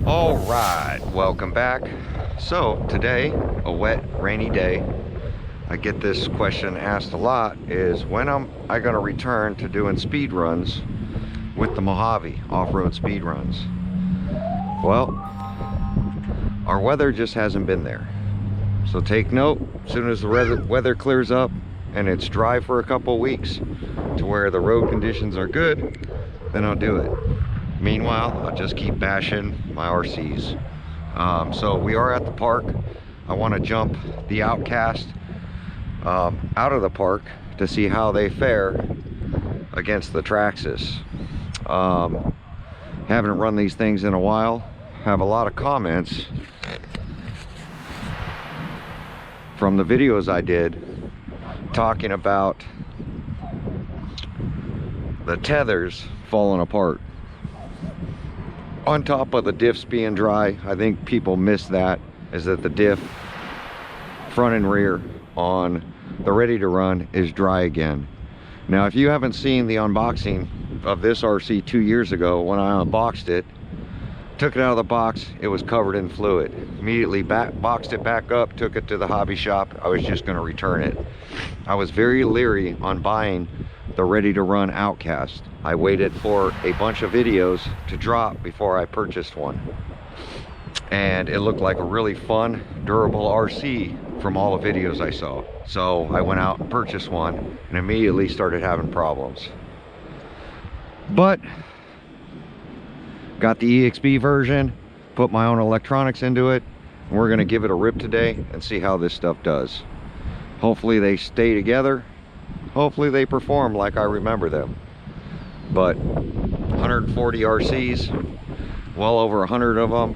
All right, welcome back. So today, a wet, rainy day. I get this question asked a lot, is when am I going to return to doing speed runs with the Mojave, off-road speed runs? Well, our weather just hasn't been there. So take note, as soon as the weather clears up and it's dry for a couple weeks to where the road conditions are good, then I'll do it. Meanwhile, I'll just keep bashing my RCs. So we are at the park. I want to jump the Outcast out of the park to see how they fare against the Traxxas. Haven't run these things in a while. Have a lot of comments from the videos I did talking about the tethers falling apart. On top of the diffs being dry, I think people miss that, is that the diff front and rear on the Ready to Run is dry again. Now, if you haven't seen the unboxing of this RC 2 years ago, when I unboxed it, took it out of the box, it was covered in fluid. Immediately boxed it back up, took it to the hobby shop. I was just going to return it. I was very leery on buying the Ready to Run Outcast. I waited for a bunch of videos to drop before I purchased one. And it looked like a really fun, durable RC from all the videos I saw. So I went out and purchased one and immediately started having problems. But got the EXB version, put my own electronics into it, and we're gonna give it a rip today and see how this stuff does. Hopefully they stay together. Hopefully they perform like I remember them. But 140 RCs, well over 100 of them.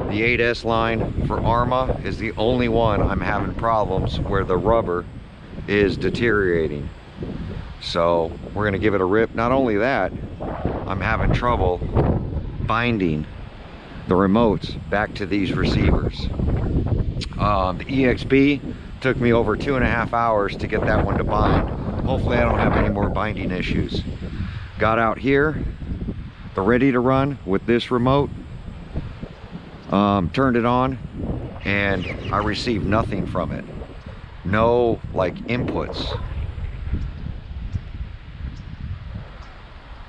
The 8S line for ARRMA is the only one I'm having problems where the rubber is deteriorating. So we're gonna give it a rip. Not only that, I'm having trouble binding the remotes back to these receivers. The EXB took me over 2.5 hours to get that one to bind. Hopefully I don't have any more binding issues. Got out here, the Ready to Run with this remote, turned it on, and I received nothing from it. No like inputs.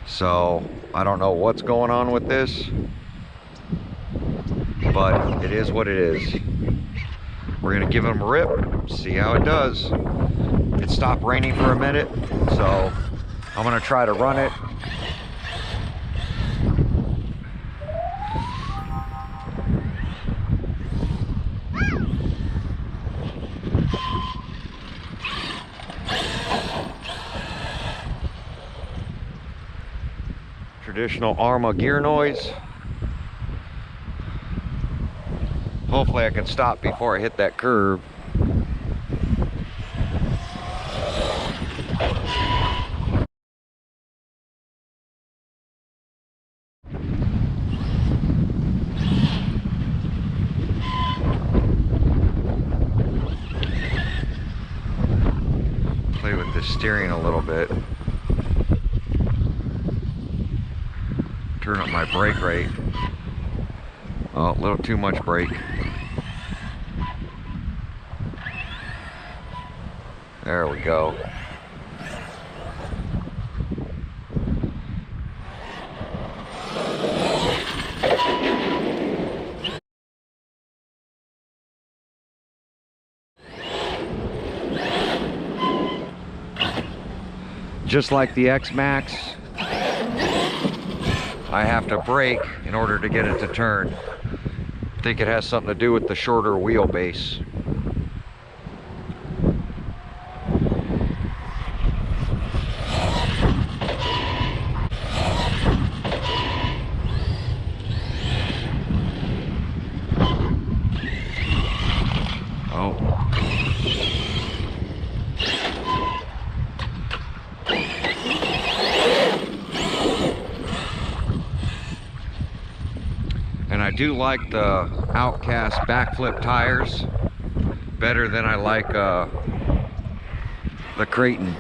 So I don't know what's going on with this, but it is what it is. We're gonna give them a rip, see how it does. It stopped raining for a minute, so I'm gonna try to run it. Traditional ARRMA gear noise. Hopefully I can stop before I hit that curve. Play with the steering a little bit. Turn up my brake rate. Oh, a little too much brake. There we go. Just like the X-Max, I have to brake in order to get it to turn. I think it has something to do with the shorter wheelbase. And I do like the Outcast backflip tires better than I like the Creighton.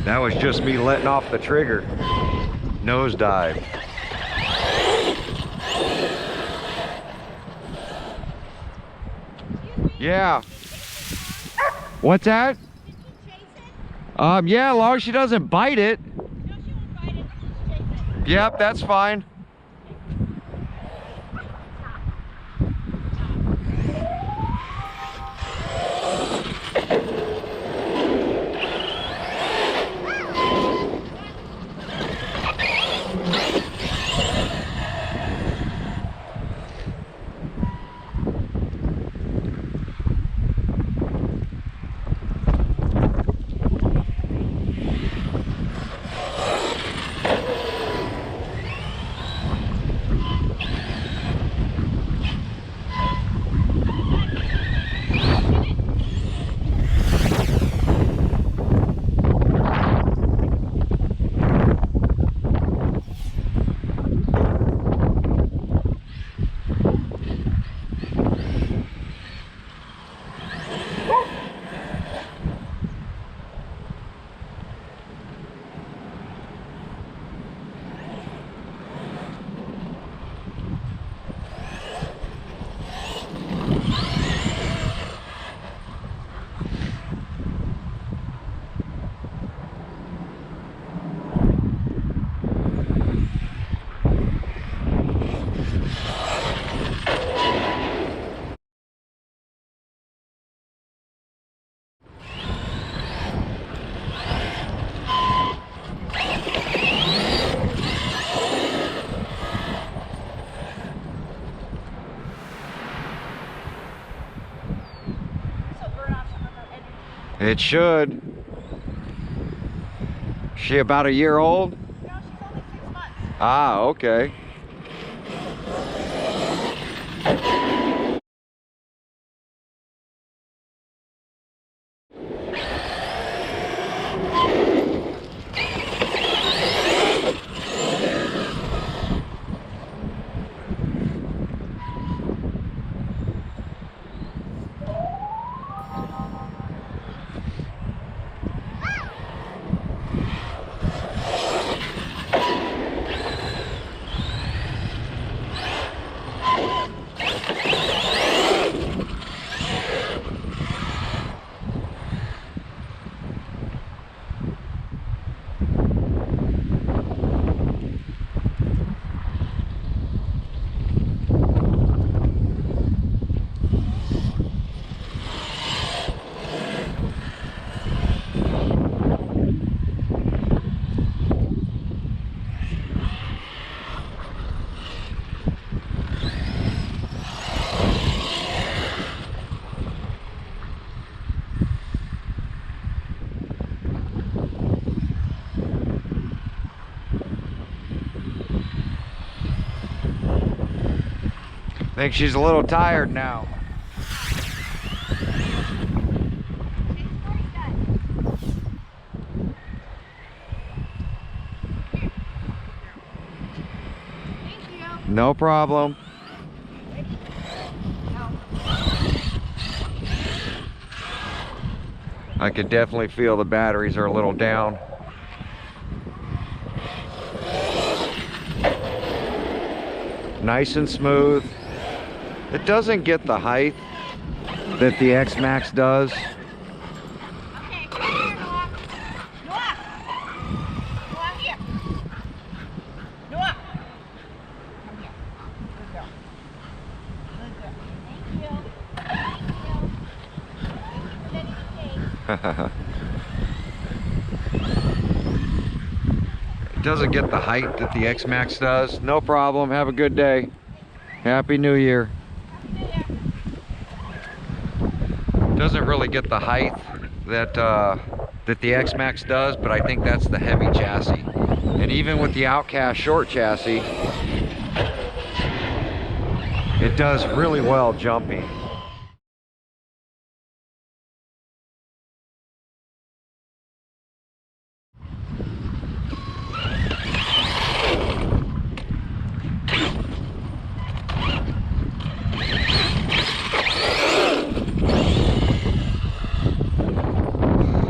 That was just me letting off the trigger. Nosedive. Yeah. What's that? Yeah, as long as she doesn't bite it. No, she won't bite it. Just chase it. Yep, that's fine. It should. She about a year old? No, she's only 6 months. Ah, okay. I think she's a little tired now. No problem. I could definitely feel the batteries are a little down. Nice and smooth. It doesn't get the height that the X-Max does. Okay, come here, Noah. Noah! Noah, here. Noah! Come here. Good girl. Good girl. Thank you. Thank you. Thank you for letting me take. It doesn't get the height that the X-Max does. No problem. Have a good day. Happy New Year. Doesn't really get the height that that the X-Max does, but I think that's the heavy chassis. And even with the Outcast short chassis, it does really well jumping.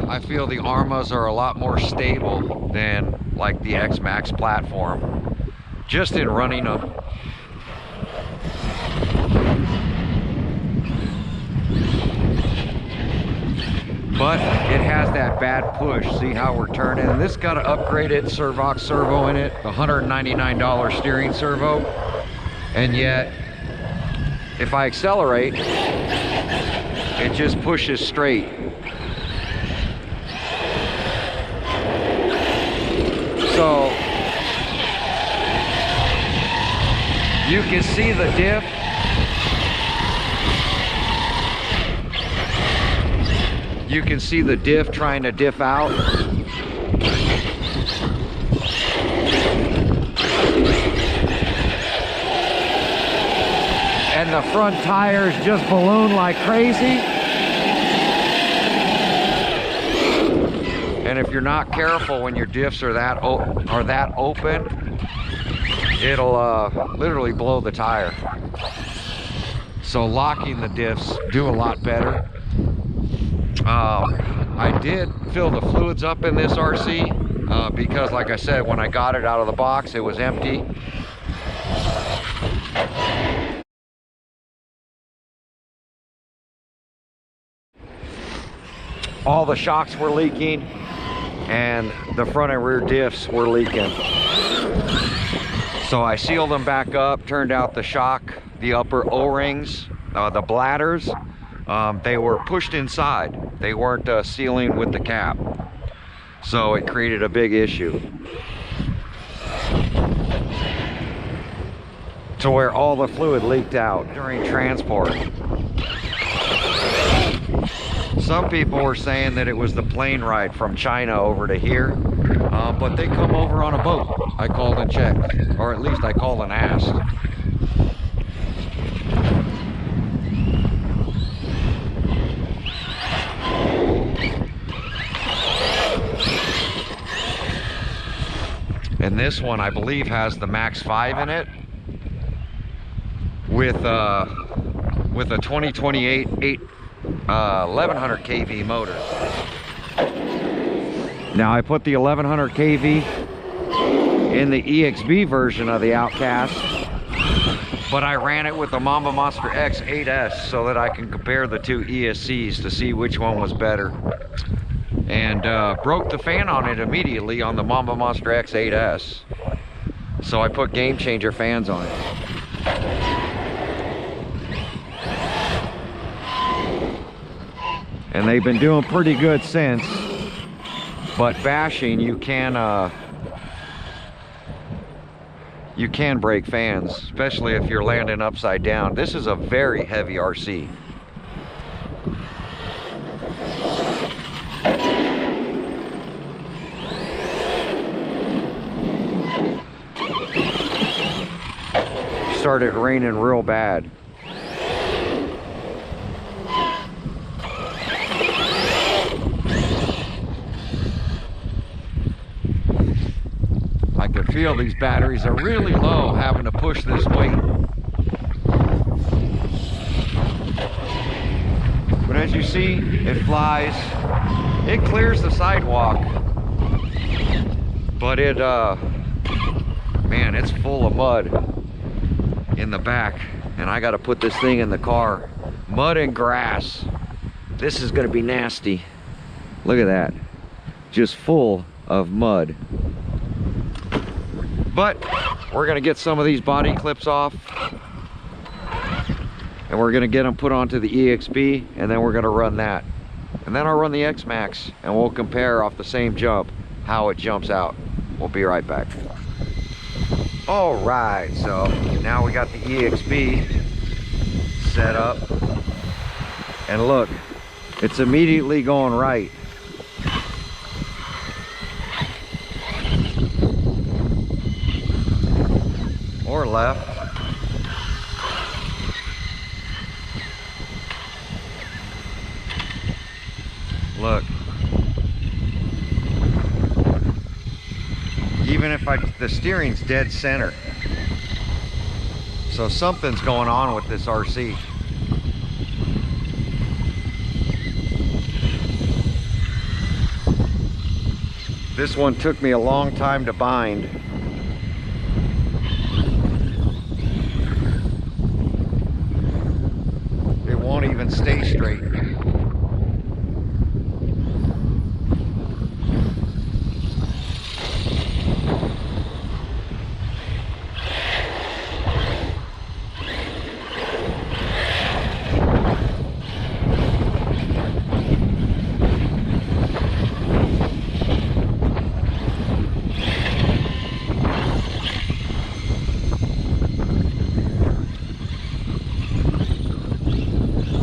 I feel the ARRMAs are a lot more stable than like the X-Max platform, just in running them. But it has that bad push. See how we're turning? And this got an upgraded Servox servo in it, the $199 steering servo. And yet, if I accelerate, it just pushes straight. So, you can see the diff. You can see the diff trying to diff out. And the front tires just balloon like crazy. And if you're not careful when your diffs are that open, it'll literally blow the tire. So locking the diffs do a lot better. I did fill the fluids up in this RC because, like I said, when I got it out of the box, it was empty. All the shocks were leaking and the front and rear diffs were leaking. So I sealed them back up, turned out the shock, the upper O-rings, the bladders, they were pushed inside. They weren't sealing with the cap. So it created a big issue. To where all the fluid leaked out during transport. Some people were saying that it was the plane ride from China over to here, but they come over on a boat. I called and checked, or at least I called and asked. And this one, I believe, has the Max 5 in it with a 2028 1100 kV motor. Now I put the 1100 kV in the EXB version of the Outcast, but I ran it with the Mamba Monster X 8S so that I can compare the two ESCs to see which one was better. And broke the fan on it immediately on the Mamba Monster X 8S. So I put Game Changer fans on it. And they've been doing pretty good since. But bashing, you can break fans, especially if you're landing upside down. This is a very heavy RC. Started raining real bad. I can feel these batteries are really low having to push this weight. But as you see, it flies. It clears the sidewalk. But it, man, it's full of mud in the back, and I got to put this thing in the car. Mud and grass. This is going to be nasty. Look at that, just full of mud. But we're going to get some of these body clips off, and we're going to get them put onto the EXB, and then we're going to run that, and then I'll run the X-Max, and we'll compare off the same jump how it jumps out. We'll be right back. All right, so now we got the EXB set up, and look, it's immediately going right. Or left. Look. Even if the steering's dead center. So something's going on with this RC. This one took me a long time to bind. It won't even stay straight.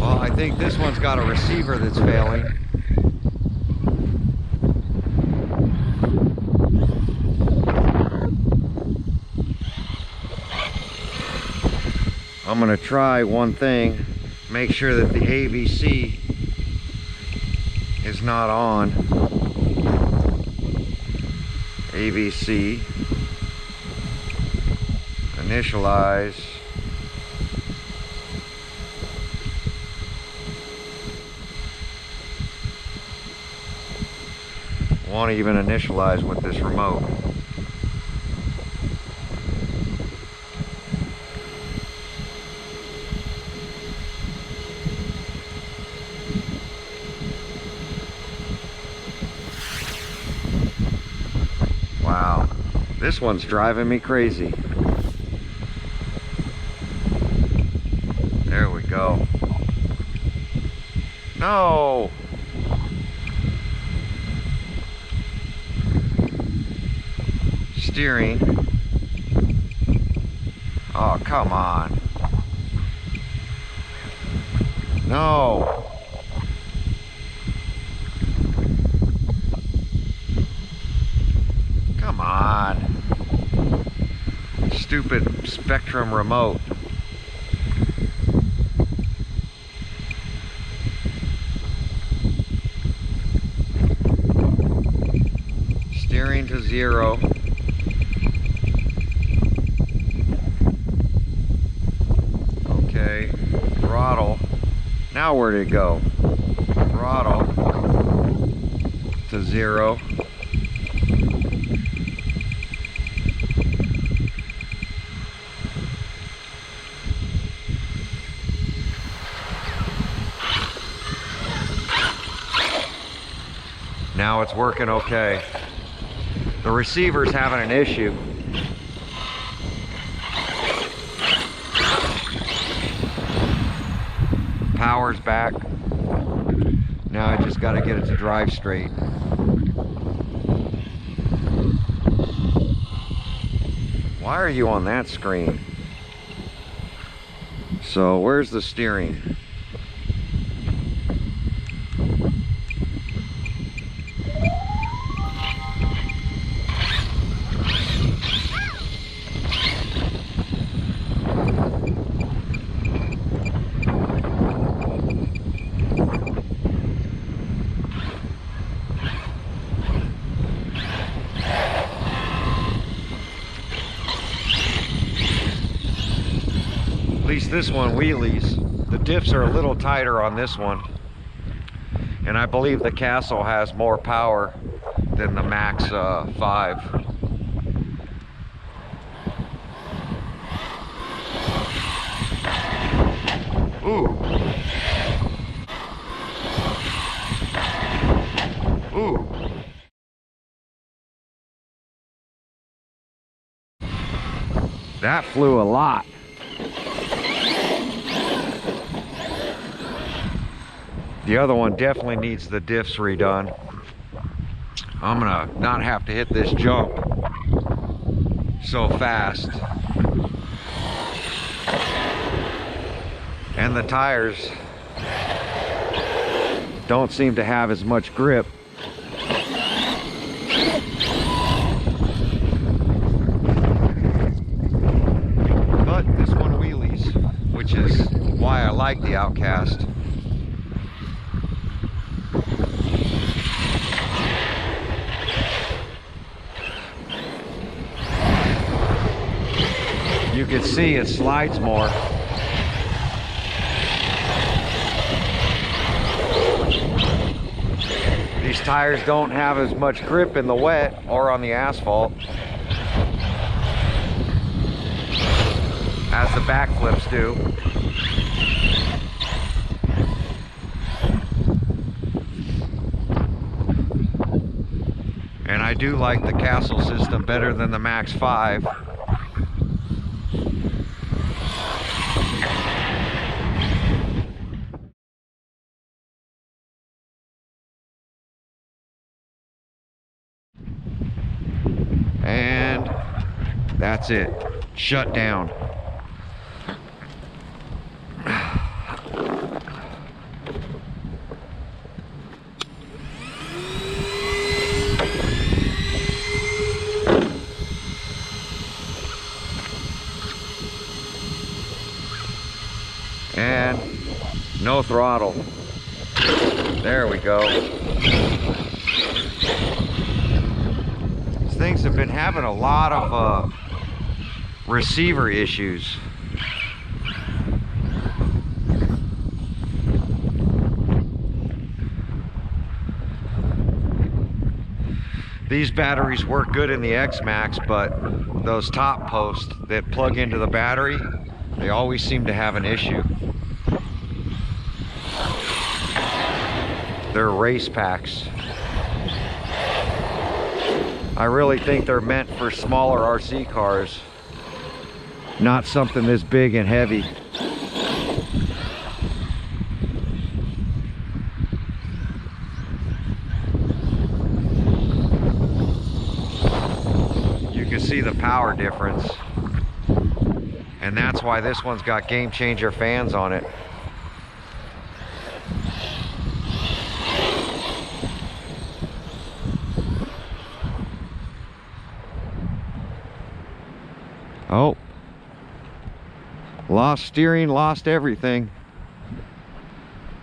I think this one's got a receiver that's failing. I'm gonna try one thing, make sure that the AVC is not on. AVC, initialize. Won't even initialize with this remote. Wow, this one's driving me crazy. There we go. No! Steering. Oh, come on. No. Come on. Stupid Spectrum remote. Steering to 0. Okay, throttle. Now where'd it go? Throttle to 0. Now it's working okay. The receiver's having an issue. Power's back. Now I just got to get it to drive straight. Why are you on that screen? So where's the steering? At least this one wheelies. The diffs are a little tighter on this one, and I believe the Castle has more power than the Max 5. Ooh. Ooh. That flew a lot. The other one definitely needs the diffs redone. I'm gonna not have to hit this jump so fast. And the tires don't seem to have as much grip. But this one wheelies, which is why I like the Outcast. You can see it slides more. These tires don't have as much grip in the wet or on the asphalt as the backflips do. And I do like the Castle system better than the Max 5. And that's it. Shut down. And no throttle. There we go. These things have been having a lot of receiver issues. These batteries work good in the X-Max, but those top posts that plug into the battery, they always seem to have an issue. They're race packs. I really think they're meant for smaller RC cars, not something this big and heavy. You can see the power difference, and that's why this one's got game changer fans on it. Oh, lost steering, lost everything.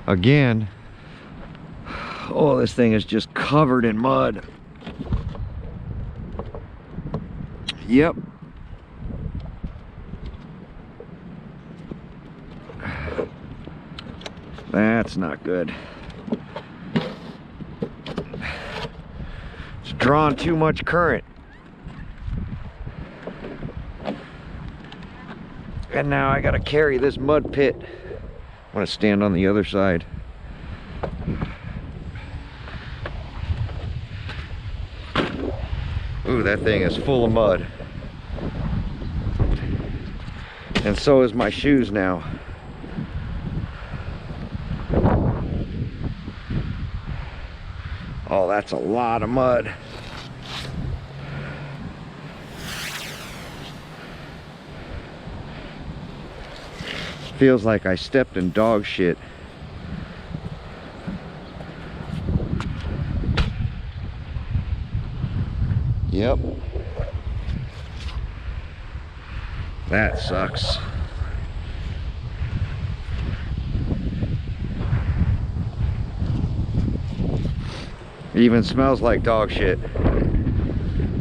Again. Oh, this thing is just covered in mud. Yep. That's not good. It's drawn too much current. And now I gotta carry this mud pit. I'm gonna stand on the other side. Ooh, that thing is full of mud. And so is my shoes now. Oh, that's a lot of mud. Feels like I stepped in dog shit. Yep. That sucks. It even smells like dog shit.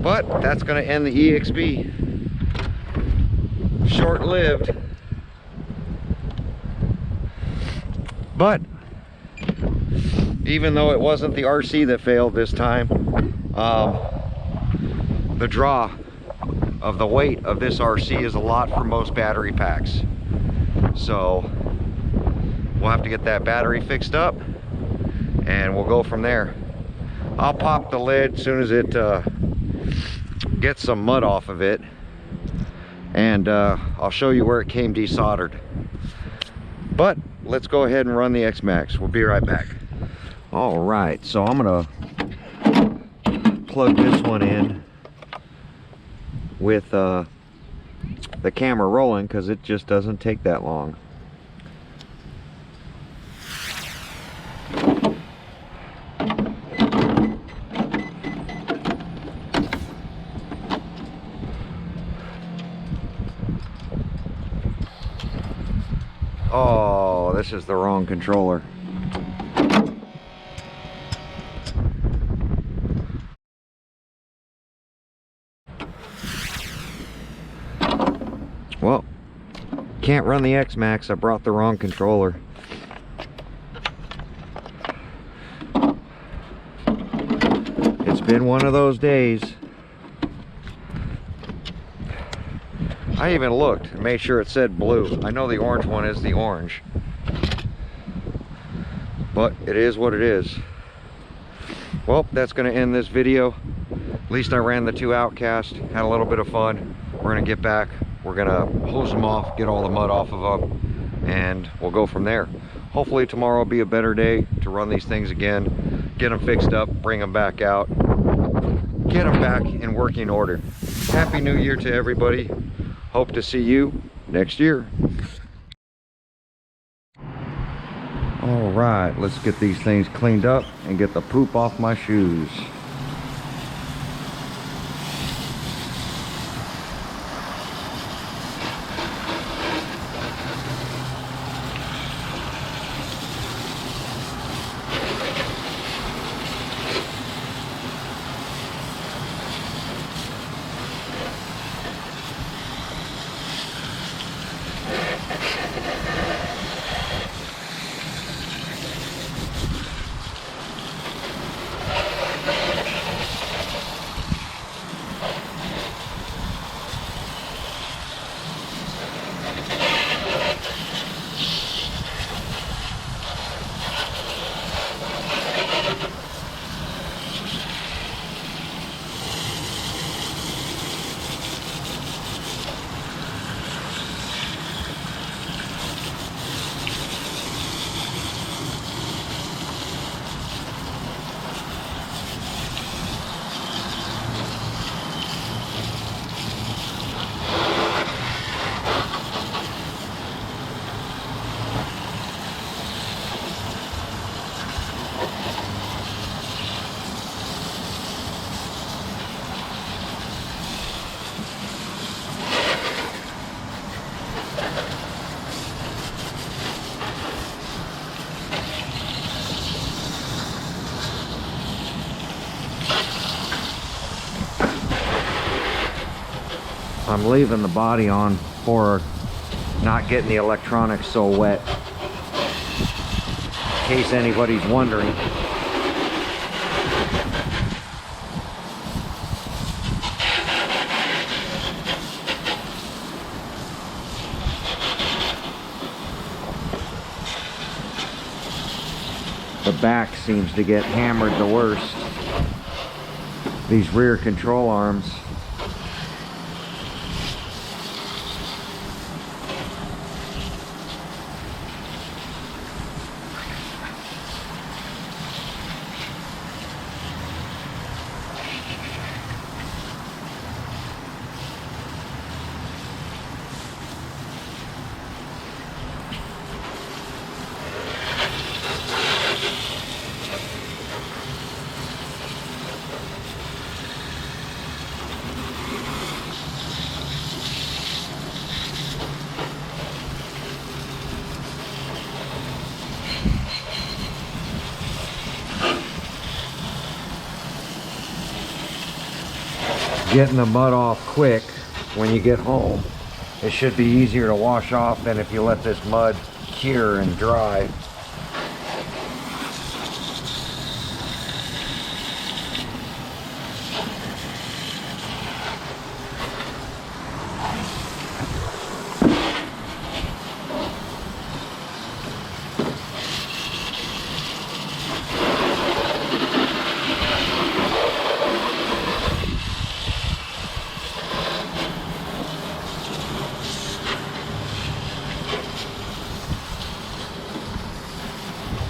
But that's gonna end the EXB. Short-lived. But even though it wasn't the RC that failed this time, the draw of the weight of this RC is a lot for most battery packs. So we'll have to get that battery fixed up and we'll go from there. I'll pop the lid as soon as it gets some mud off of it, and I'll show you where it came desoldered. But let's go ahead and run the X-Max. We'll be right back. All right, so I'm gonna plug this one in with the camera rolling because it just doesn't take that long. Oh, this is the wrong controller. Well, can't run the X-Max. I brought the wrong controller. Been one of those days. I even looked and made sure it said blue. I know the orange one is the orange, but it is what it is. Well, that's going to end this video. At least I ran the 2 Outcast, had a little bit of fun. We're going to get back, we're going to hose them off, get all the mud off of them, and we'll go from there. Hopefully tomorrow will be a better day to run these things again, get them fixed up, bring them back out, get them back in working order. Happy New Year to everybody. Hope to see you next year. All right, let's get these things cleaned up and get the poop off my shoes. I'm leaving the body on for not getting the electronics so wet, in case anybody's wondering. The back seems to get hammered the worst. These rear control arms. Getting the mud off quick when you get home. It should be easier to wash off than if you let this mud cure and dry.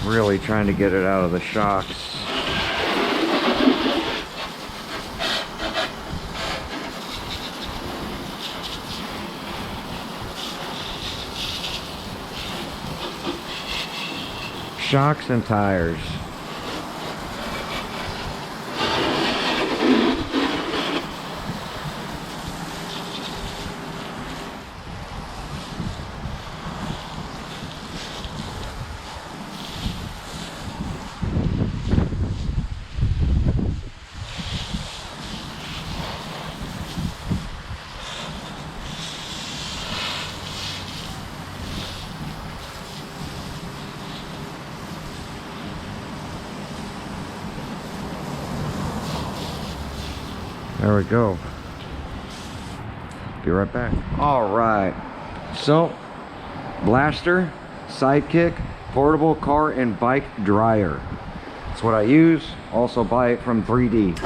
Really trying to get it out of the shocks. Shocks and tires. There we go. Be right back. All right. So, Blaster, Sidekick, portable car and bike dryer. That's what I use. Also buy it from 3D.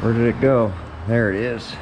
Where did it go? There it is.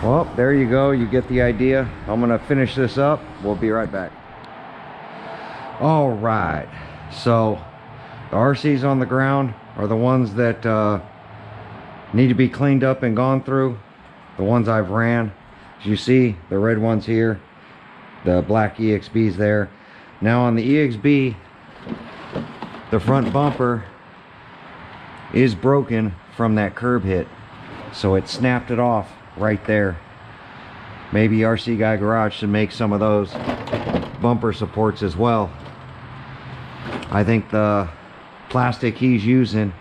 Well, there you go. You get the idea. I'm gonna finish this up. We'll be right back. All right. So the RCs on the ground are the ones that need to be cleaned up and gone through. The ones I've ran. As you see, the red ones here. The black EXBs there. Now on the EXB, the front bumper is broken from that curb hit. So it snapped it off right there. Maybe RC Guy Garage should make some of those bumper supports as well. I think the plastic he's using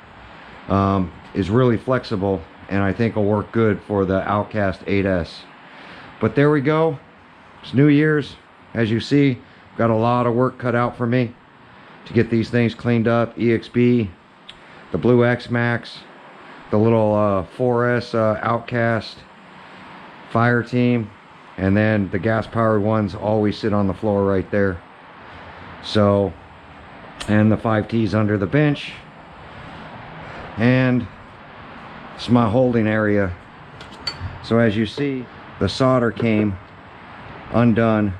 is really flexible, and I think will work good for the Outcast 8S. But there we go. It's New Year's. As you see, got a lot of work cut out for me to get these things cleaned up. EXB, the blue X Max, the little 4S Outcast fire team, and then the gas powered ones always sit on the floor right there. So, and the 5Ts under the bench, and it's my holding area. So as you see, the solder came undone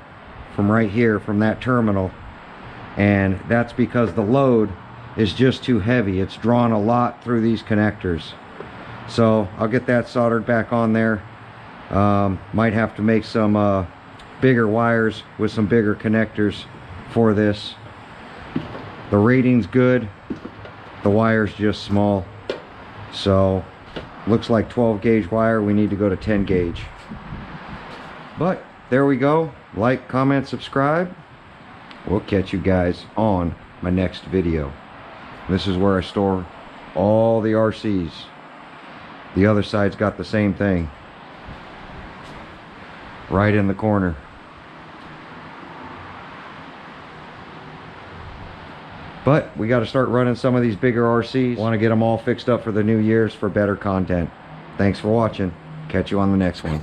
from right here, from that terminal, and that's because the load is just too heavy. It's drawn a lot through these connectors. So I'll get that soldered back on there. Might have to make some bigger wires with some bigger connectors for this. The rating's good, the wire's just small. So looks like 12 gauge wire. We need to go to 10 gauge. But there we go. Like, comment, subscribe. We'll catch you guys on my next video. This is where I store all the RCs. The other side's got the same thing. Right in the corner. But we got to start running some of these bigger RCs. Want to get them all fixed up for the New Year's for better content. Thanks for watching. Catch you on the next one.